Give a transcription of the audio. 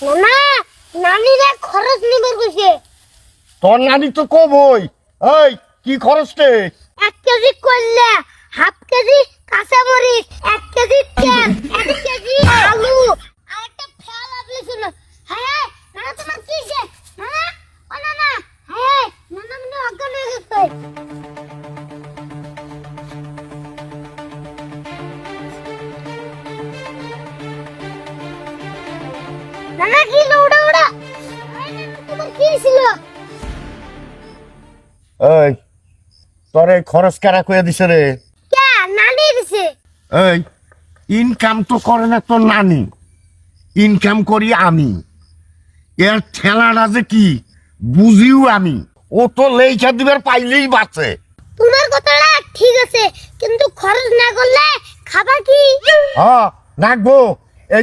না নানিরা খরচ নিবার কইছে। তোর নানি তো কবই। এই কি খরচ রে? 1 কেজি কইলা, হাফ কেজি কাঁচামরিচ, 1 কেজি তেল, 1 কেজি আলু, আর একটা ফেল আপনি শুনো। হ্যাঁ না তোমার কি যে না ও না না হ্যাঁ না না মনে অজ্ঞান হয়ে গেছে। না না কি উড়া উড়া তোমার কি ছিল? এই তোর এই খরচ কারা কইয়া দিছে রে? কে নানি দিছে? এই ইনকাম তো করে না তোর নানি, ইনকাম করি আমি। এর ঠেলাটা যে কি বুঝিও আমি। ও তো লেখা দিবার পাইলেই বাঁচে। তোমার কথাটা ঠিক আছে, কিন্তু খরচ না করলে খাবার কি? হ্যাঁ নাকবো,